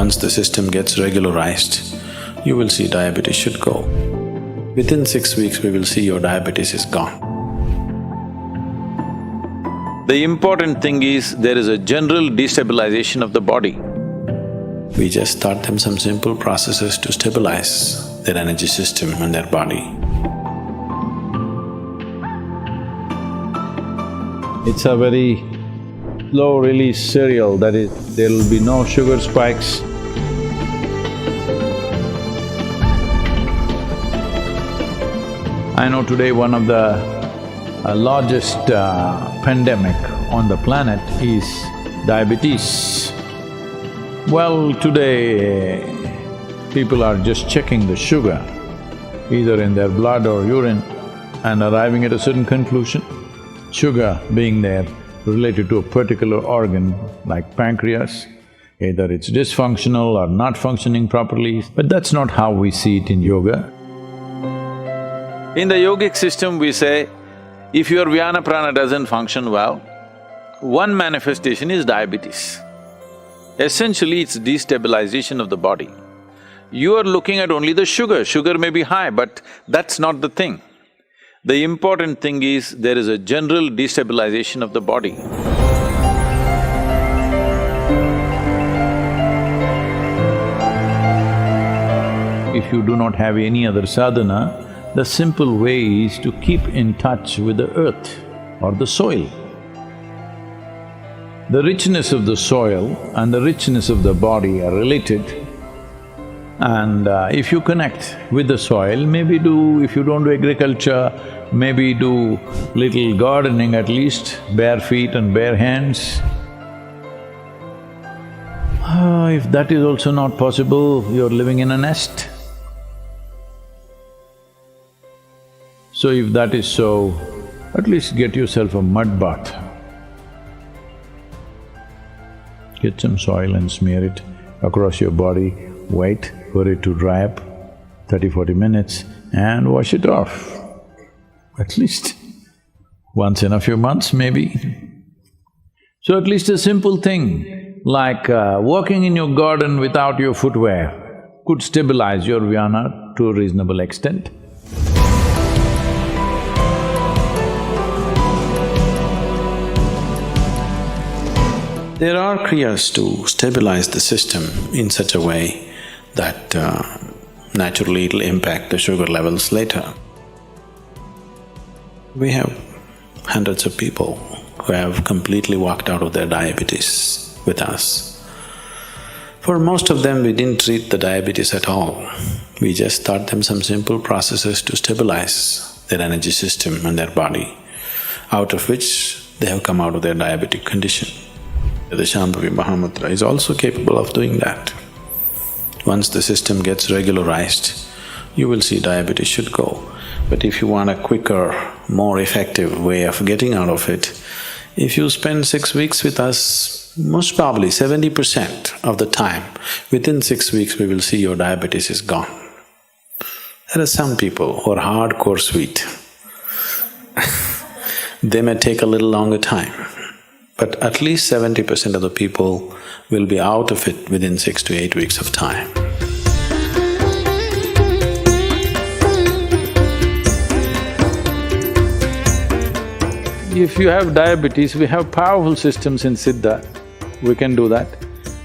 Once the system gets regularized, you will see diabetes should go. Within 6 weeks, we will see your diabetes is gone. The important thing is there is a general destabilization of the body. We just taught them some simple processes to stabilize their energy system and their body. It's a very slow-release cereal, that is, there will be no sugar spikes. I know today one of the largest pandemic on the planet is diabetes. Well, today people are just checking the sugar, either in their blood or urine, and arriving at a certain conclusion. Sugar being there related to a particular organ like pancreas, either it's dysfunctional or not functioning properly, but that's not how we see it in yoga. In the yogic system, we say, if your Vyana Prana doesn't function well, one manifestation is diabetes. Essentially, it's destabilization of the body. You are looking at only the sugar may be high, but that's not the thing. The important thing is there is a general destabilization of the body. If you do not have any other sadhana, the simple way is to keep in touch with the earth or the soil. The richness of the soil and the richness of the body are related. And if you connect with the soil, maybe if you don't do agriculture, maybe do little gardening at least, bare feet and bare hands. If that is also not possible, you're living in a nest. So if that is so, at least get yourself a mud bath. Get some soil and smear it across your body, wait for it to dry up, 30-40 minutes, and wash it off. At least once in a few months, maybe. So at least a simple thing like walking in your garden without your footwear could stabilize your Vyana to a reasonable extent. There are kriyas to stabilize the system in such a way that naturally it'll impact the sugar levels later. We have hundreds of people who have completely walked out of their diabetes with us. For most of them, we didn't treat the diabetes at all. We just taught them some simple processes to stabilize their energy system and their body, out of which they have come out of their diabetic condition. The Shambhavi Mahamudra is also capable of doing that. Once the system gets regularized, you will see diabetes should go. But if you want a quicker, more effective way of getting out of it, if you spend 6 weeks with us, most probably 70% of the time, within 6 weeks we will see your diabetes is gone. There are some people who are hardcore sweet. They may take a little longer time, but at least 70% of the people will be out of it within 6 to 8 weeks of time. If you have diabetes, we have powerful systems in Siddha, we can do that.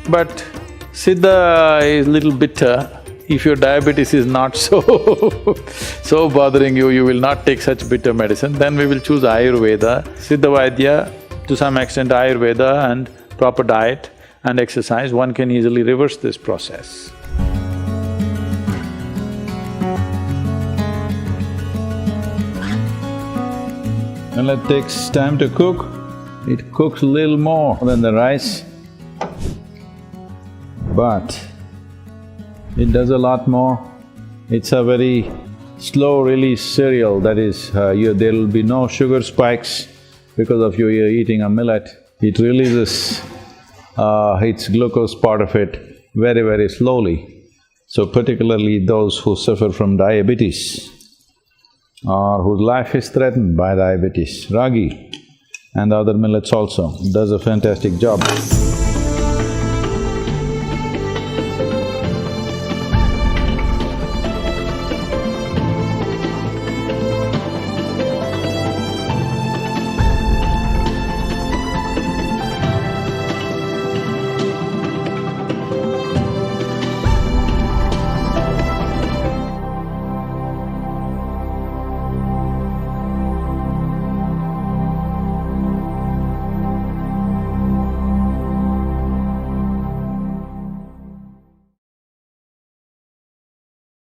But Siddha is little bitter. If your diabetes is not so bothering you, you will not take such bitter medicine, then we will choose Ayurveda, Siddha Vaidya, to some extent Ayurveda and proper diet and exercise, one can easily reverse this process. When it takes time to cook, it cooks a little more than the rice, but it does a lot more. It's a very slow-release cereal, that is, there will be no sugar spikes because of you eating a millet. It releases its glucose part of it very, very slowly. So particularly those who suffer from diabetes or whose life is threatened by diabetes, ragi and other millets also does a fantastic job.